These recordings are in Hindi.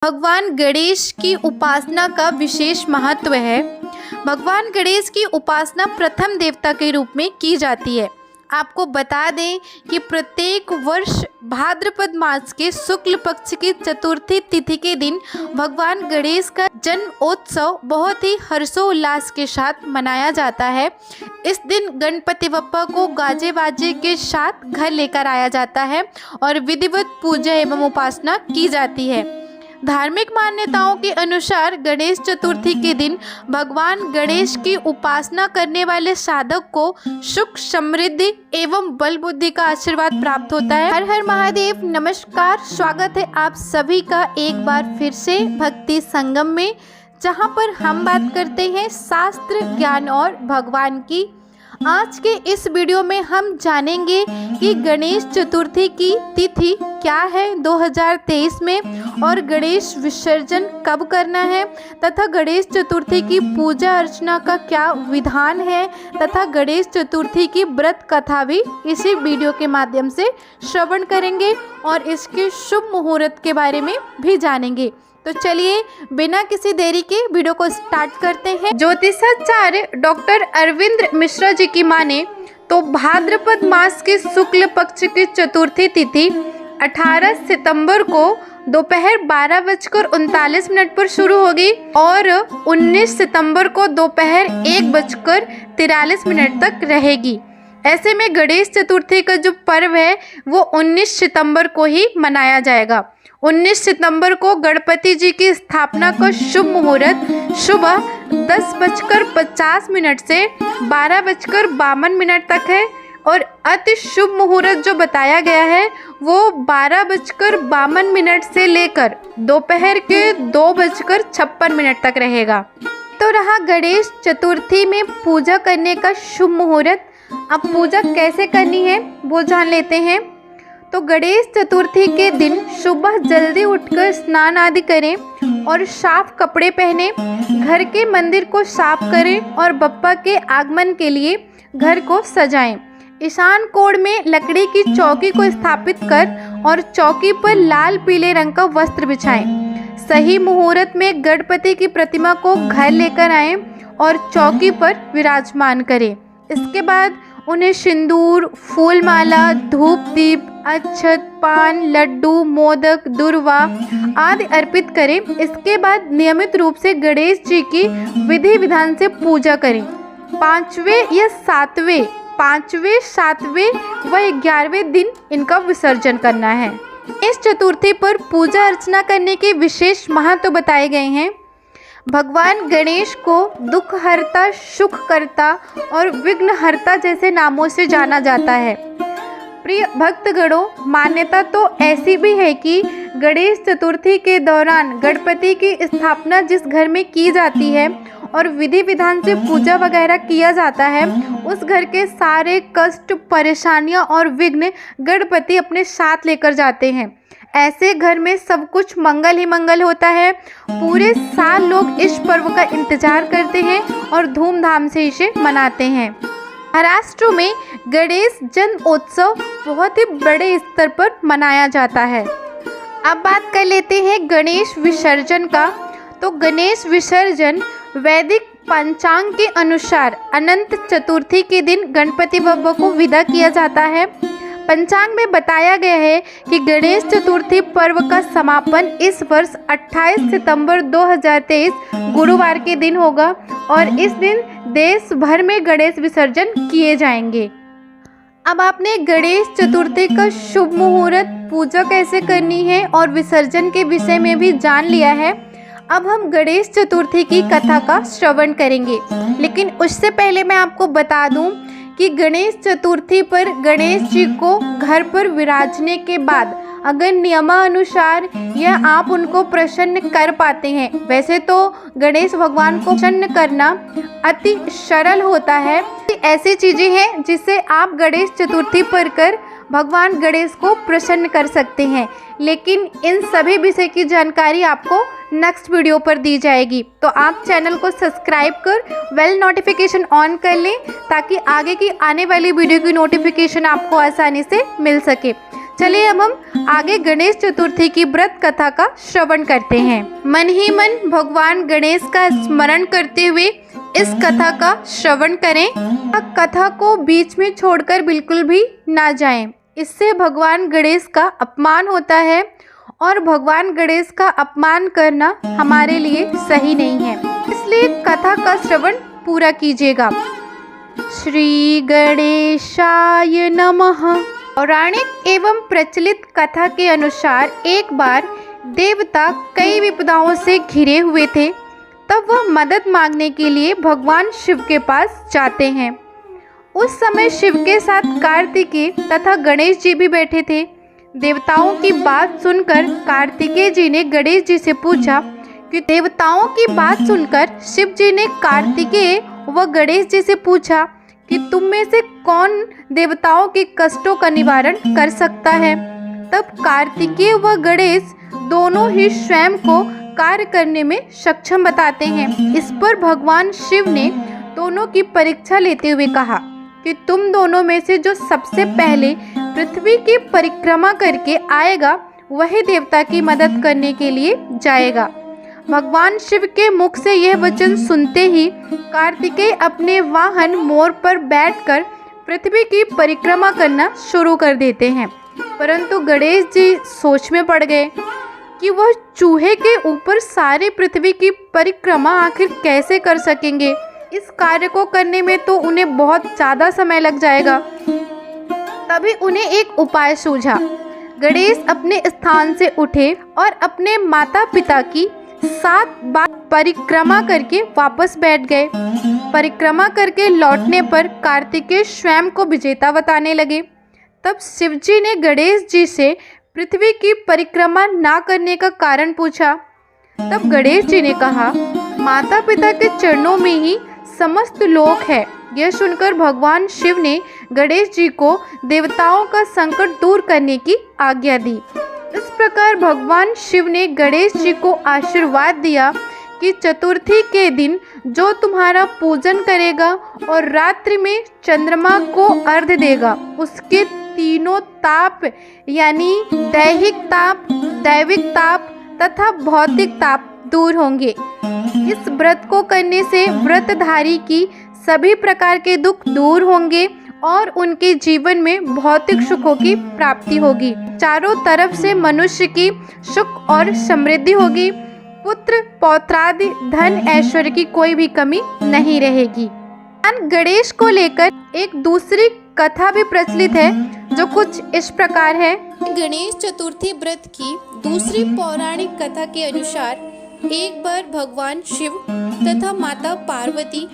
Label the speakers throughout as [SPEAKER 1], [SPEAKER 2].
[SPEAKER 1] भगवान गणेश की उपासना का विशेष महत्व है। भगवान गणेश की उपासना प्रथम देवता के रूप में की जाती है। आपको बता दें कि प्रत्येक वर्ष भाद्रपद मास के शुक्ल पक्ष की चतुर्थी तिथि के दिन भगवान गणेश का जन्मोत्सव बहुत ही हर्षोल्लास के साथ मनाया जाता है। इस दिन गणपति बप्पा को गाजे बाजे के साथ घर लेकर आया जाता है और विधिवत पूजा एवं उपासना की जाती है। धार्मिक मान्यताओं के अनुसार गणेश चतुर्थी के दिन भगवान गणेश की उपासना करने वाले साधक को सुख समृद्धि एवं बल बुद्धि का आशीर्वाद प्राप्त होता है। हर हर महादेव। नमस्कार, स्वागत है आप सभी का एक बार फिर से भक्ति संगम में, जहां पर हम बात करते हैं शास्त्र ज्ञान और भगवान की। आज के इस वीडियो में हम जानेंगे कि गणेश चतुर्थी की तिथि क्या है 2023 में और गणेश विसर्जन कब करना है तथा गणेश चतुर्थी की पूजा अर्चना का क्या विधान है तथा गणेश चतुर्थी की व्रत कथा भी इसी वीडियो के माध्यम से श्रवण करेंगे और इसके शुभ मुहूर्त के बारे में भी जानेंगे। तो चलिए बिना किसी देरी के वीडियो को स्टार्ट करते हैं। ज्योतिषाचार्य डॉक्टर अरविंद मिश्रा जी की माने तो भाद्रपद मास की शुक्ल पक्ष की चतुर्थी तिथि 18 सितंबर को दोपहर 12:39 पर शुरू होगी और 19 सितंबर को दोपहर 1:43 तक रहेगी। ऐसे में गणेश चतुर्थी का जो पर्व है वो 19 सितंबर को ही मनाया जाएगा। 19 सितंबर को गणपति जी की स्थापना का शुभ मुहूर्त सुबह 10:50 से 12:52 तक है और अति शुभ मुहूर्त जो बताया गया है वो 12:52 से लेकर दोपहर के 2:56 तक रहेगा। तो रहा गणेश चतुर्थी में पूजा करने का शुभ मुहूर्त। अब पूजा कैसे करनी है वो जान लेते हैं। तो गणेश चतुर्थी के दिन सुबह जल्दी उठकर स्नान आदि करें और साफ कपड़े पहने, घर के मंदिर को साफ करें और बप्पा के आगमन के लिए घर को सजाएं। ईशान कोण में लकड़ी की चौकी को स्थापित कर और चौकी पर लाल पीले रंग का वस्त्र बिछाएं। सही मुहूर्त में गणपति की प्रतिमा को घर लेकर आएं और चौकी पर विराजमान करें। इसके बाद उन्हें सिंदूर, फूल माला, धूप दीप, अक्षत, पान, लड्डू, मोदक, दुर्वा आदि अर्पित करें। इसके बाद नियमित रूप से गणेश जी की विधि विधान से पूजा करें। पांचवें, 7वें व 11वें दिन इनका विसर्जन करना है। इस चतुर्थी पर पूजा अर्चना करने के विशेष महत्व बताए गए हैं। भगवान गणेश को दुखहर्ता, सुखकर्ता और विघ्नहर्ता जैसे नामों से जाना जाता है। प्रिय भक्तगणों, मान्यता तो ऐसी भी है कि गणेश चतुर्थी के दौरान गणपति की स्थापना जिस घर में की जाती है और विधि विधान से पूजा वगैरह किया जाता है, उस घर के सारे कष्ट, परेशानियां और विघ्न गणपति अपने साथ लेकर जाते हैं। ऐसे घर में सब कुछ मंगल ही मंगल होता है। पूरे साल लोग इस पर्व का इंतजार करते हैं और धूमधाम से इसे मनाते हैं। महाराष्ट्र में गणेश जन्मोत्सव बहुत ही बड़े स्तर पर मनाया जाता है। अब बात कर लेते हैं गणेश विसर्जन का। तो गणेश विसर्जन वैदिक पंचांग के अनुसार अनंत चतुर्थी के दिन गणपति बप्पा को विदा किया जाता है। पंचांग में बताया गया है कि गणेश चतुर्थी पर्व का समापन इस वर्ष 28 सितंबर 2023 गुरुवार के दिन होगा और इस दिन देश भर में गणेश विसर्जन किए जाएंगे। अब आपने गणेश चतुर्थी का शुभ मुहूर्त, पूजा कैसे करनी है और विसर्जन के विषय में भी जान लिया है। अब हम गणेश चतुर्थी की कथा का श्रवण करेंगे, लेकिन उससे पहले मैं आपको बता दूं कि गणेश चतुर्थी पर गणेश जी को घर पर विराजने के बाद अगर नियमानुसार या आप उनको प्रसन्न कर पाते हैं, वैसे तो गणेश भगवान को प्रसन्न करना अति सरल होता है। ऐसी चीज़ें हैं जिससे आप गणेश चतुर्थी पर कर भगवान गणेश को प्रसन्न कर सकते हैं, लेकिन इन सभी विषय की जानकारी आपको नेक्स्ट वीडियो पर दी जाएगी। तो आप चैनल को सब्सक्राइब कर बेल नोटिफिकेशन ऑन कर लें ताकि आगे की आने वाली वीडियो की नोटिफिकेशन आपको आसानी से मिल सके। चलिए अब हम आगे गणेश चतुर्थी की व्रत कथा का श्रवण करते हैं। मन ही मन भगवान गणेश का स्मरण करते हुए इस कथा का श्रवण करें। कथा को बीच में छोड़कर बिल्कुल भी ना जाएं। इससे भगवान गणेश का अपमान होता है और भगवान गणेश का अपमान करना हमारे लिए सही नहीं है, इसलिए कथा का श्रवण पूरा कीजिएगा। श्री गणेशाय नमः। पौराणिक एवं प्रचलित कथा के अनुसार एक बार देवता कई विपदाओं से घिरे हुए थे। तब वह मदद मांगने के लिए भगवान शिव के पास जाते हैं। उस समय शिव के साथ कार्तिकेय तथा गणेश जी भी बैठे थे। देवताओं की बात सुनकर कार्तिकेय जी ने गणेश जी से पूछा कि देवताओं की बात सुनकर शिव जी ने कार्तिकेय व गणेश जी से पूछा कि तुम में से कौन देवताओं के कष्टों का निवारण कर सकता है। तब कार्तिकेय व गणेश दोनों ही स्वयं को कार्य करने में सक्षम बताते हैं। इस पर भगवान शिव ने दोनों की परीक्षा लेते हुए कहा कि तुम दोनों में से जो सबसे पहले पृथ्वी की परिक्रमा करके आएगा वही देवता की मदद करने के लिए जाएगा। भगवान शिव के मुख से यह वचन सुनते ही कार्तिकेय अपने वाहन मोर पर बैठकर पृथ्वी की परिक्रमा करना शुरू कर देते हैं। परंतु गणेश जी सोच में पड़ गए कि वह चूहे के ऊपर सारी पृथ्वी की परिक्रमा आखिर कैसे कर सकेंगे। इस कार्य को करने में तो उन्हें बहुत ज़्यादा समय लग जाएगा। तभी उन्हें एक उपाय सूझा। गणेश अपने स्थान से उठे और अपने माता पिता की 7 बार परिक्रमा करके वापस बैठ गए। परिक्रमा करके लौटने पर कार्तिकेय स्वयं को विजेता बताने लगे। तब शिवजी ने गणेश जी से पृथ्वी की परिक्रमा ना करने का कारण पूछा। तब गणेश जी ने कहा, माता पिता के चरणों में ही समस्त लोक है। यह सुनकर भगवान शिव ने गणेश जी को देवताओं का संकट दूर करने की आज्ञा दी। इस प्रकार भगवान शिव ने गणेश जी को आशीर्वाद दिया कि चतुर्थी के दिन जो तुम्हारा पूजन करेगा और रात्रि में चंद्रमा को अर्घ्य देगा उसके तीनों ताप यानी दैहिक ताप, दैविक ताप तथा भौतिक ताप दूर होंगे। इस व्रत को करने से व्रतधारी की सभी प्रकार के दुख दूर होंगे और उनके जीवन में भौतिक सुखों की प्राप्ति होगी। चारों तरफ से मनुष्य की सुख और समृद्धि होगी। पुत्र पौत्रादि धन ऐश्वर्य की कोई भी कमी नहीं रहेगी। गणेश को लेकर एक दूसरी कथा भी प्रचलित है जो कुछ इस प्रकार है।
[SPEAKER 2] गणेश चतुर्थी व्रत की दूसरी पौराणिक कथा के अनुसार एक बार भगवान शिव तथा माता पार्वती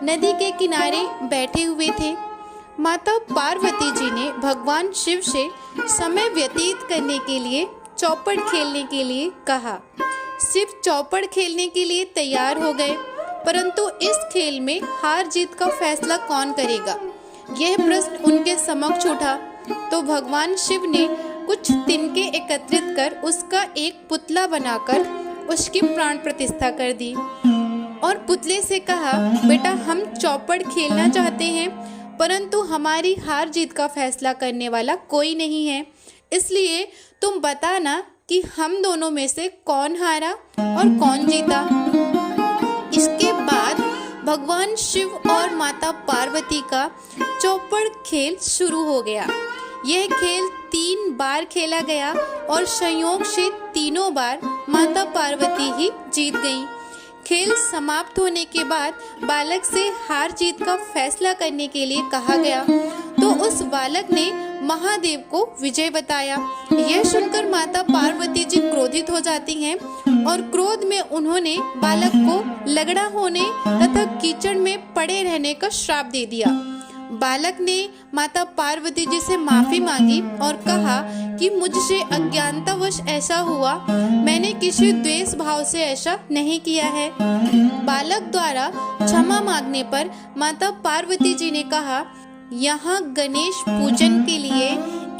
[SPEAKER 2] नदी के किनारे बैठे हुए थे। माता पार्वती जी ने भगवान शिव से समय व्यतीत करने के लिए चौपड़ खेलने के लिए कहा। शिव चौपड़ खेलने के लिए तैयार हो गए, परंतु इस खेल में हार जीत का फैसला कौन करेगा, यह प्रश्न उनके समक्ष उठा। तो भगवान शिव ने कुछ तिनके एकत्रित कर उसका एक पुतला बनाकर उसकी प्राण प्रतिष्ठा कर दी और पुतले से कहा, बेटा हम चौपड़ खेलना चाहते हैं परंतु हमारी हार जीत का फैसला करने वाला कोई नहीं है, इसलिए तुम बताना कि हम दोनों में से कौन हारा और कौन जीता। इसके बाद भगवान शिव और माता पार्वती का चौपड़ खेल शुरू हो गया। यह खेल 3 बार खेला गया और संयोग से तीनों बार माता पार्वती ही जीत गईं। खेल समाप्त होने के बाद बालक से हार जीत का फैसला करने के लिए कहा गया, तो उस बालक ने महादेव को विजय बताया। यह सुनकर माता पार्वती जी क्रोधित हो जाती हैं और क्रोध में उन्होंने बालक को लगड़ा होने तथा कीचड़ में पड़े रहने का श्राप दे दिया। बालक ने माता पार्वती जी से माफी मांगी और कहा कि मुझसे अज्ञानतावश ऐसा हुआ, मैंने किसी द्वेष भाव से ऐसा नहीं किया है। बालक द्वारा क्षमा मांगने पर माता पार्वती जी ने कहा, यहाँ गणेश पूजन के लिए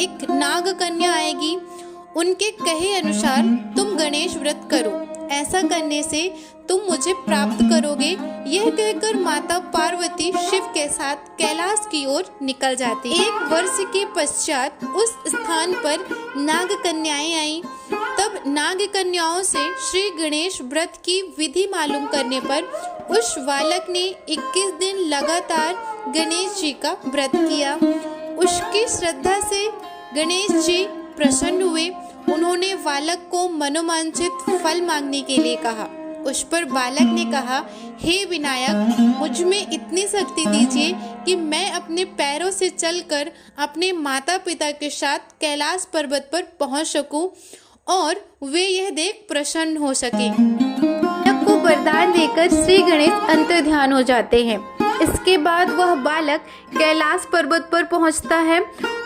[SPEAKER 2] एक नाग कन्या आएगी, उनके कहे अनुसार तुम गणेश व्रत करो, ऐसा करने से तुम मुझे प्राप्त करोगे। यह कहकर माता पार्वती शिव के साथ कैलाश की ओर निकल जाती। 1 वर्ष के पश्चात उस स्थान पर नाग कन्याएं आईं। तब नाग कन्याओं से श्री गणेश व्रत की विधि मालूम करने पर उस बालक ने 21 दिन लगातार गणेश जी का व्रत किया। उसकी श्रद्धा से गणेश जी प्रसन्न हुए। उन्होंने बालक को मनोवांछित फल मांगने के लिए कहा। उस पर बालक ने कहा, हे विनायक, मुझ में इतनी शक्ति दीजिए कि मैं अपने पैरों से चलकर अपने माता पिता के साथ कैलाश पर्वत पर पहुंच सकूं और वे यह देख प्रसन्न हो सके। बालक को वरदान देकर श्री गणेश अंतर्ध्यान हो जाते हैं। इसके बाद वह बालक कैलाश पर्वत पर पहुंचता है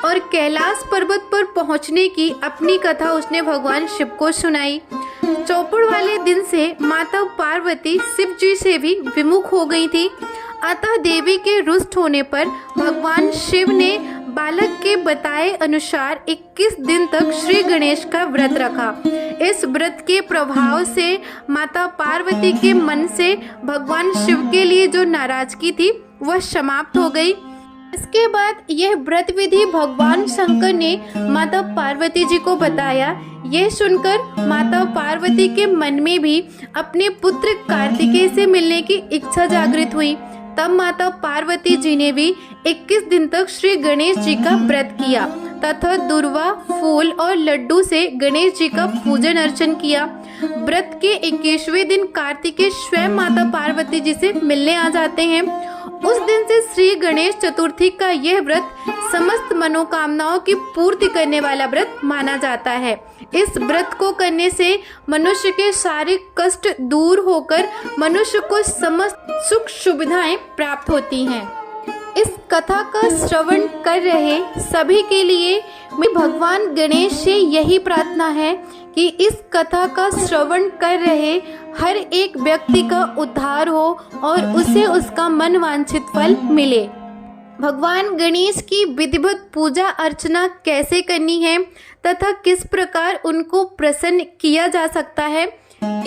[SPEAKER 2] और कैलाश पर्वत पर पहुंचने की अपनी कथा उसने भगवान शिव को सुनाई। चौपड़ वाले दिन से माता पार्वती शिव जी से भी विमुख हो गई थी। अतः देवी के रुष्ट होने पर भगवान शिव ने बालक के बताए अनुसार 21 दिन तक श्री गणेश का व्रत रखा। इस व्रत के प्रभाव से माता पार्वती के मन से भगवान शिव के लिए जो नाराजगी थी वह समाप्त हो गई। इसके बाद यह व्रत विधि भगवान शंकर ने माता पार्वती जी को बताया। यह सुनकर माता पार्वती के मन में भी अपने पुत्र कार्तिकेय से मिलने की इच्छा जागृत हुई। तब माता पार्वती जी ने भी 21 दिन तक श्री गणेश जी का व्रत किया तथा दुर्वा, फूल और लड्डू से गणेश जी का पूजन अर्चन किया। व्रत के 21वें दिन कार्तिकेय स्वयं माता पार्वती जी से मिलने आ जाते हैं। उस दिन से श्री गणेश चतुर्थी का यह व्रत समस्त मनोकामनाओं की पूर्ति करने वाला व्रत माना जाता है। इस व्रत को करने से मनुष्य के सारे कष्ट दूर होकर मनुष्य को समस्त सुख सुविधाएं प्राप्त होती हैं। इस कथा का श्रवण कर रहे सभी के लिए मैं भगवान गणेश से यही प्रार्थना है कि इस कथा का श्रवण कर रहे हर एक व्यक्ति का उद्धार हो और उसे उसका मनवांछित फल मिले। भगवान गणेश की विधिवत पूजा अर्चना कैसे करनी है तथा किस प्रकार उनको प्रसन्न किया जा सकता है,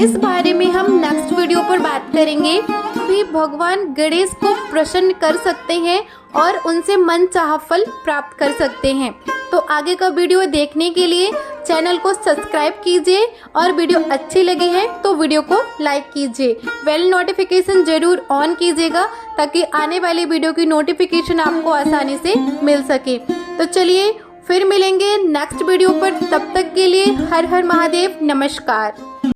[SPEAKER 2] इस बारे में हम नेक्स्ट वीडियो पर बात करेंगे। भी भगवान गणेश को प्रसन्न कर सकते हैं और उनसे मनचाहा फल प्राप्त कर सकते हैं। तो आगे का वीडियो देखने के लिए चैनल को सब्सक्राइब कीजिए और वीडियो अच्छी लगी है तो वीडियो को लाइक कीजिए। बेल नोटिफिकेशन जरूर ऑन कीजिएगा ताकि आने वाली वीडियो की नोटिफिकेशन आपको आसानी से मिल सके। तो चलिए फिर मिलेंगे नेक्स्ट वीडियो पर। तब तक के लिए हर हर महादेव, नमस्कार।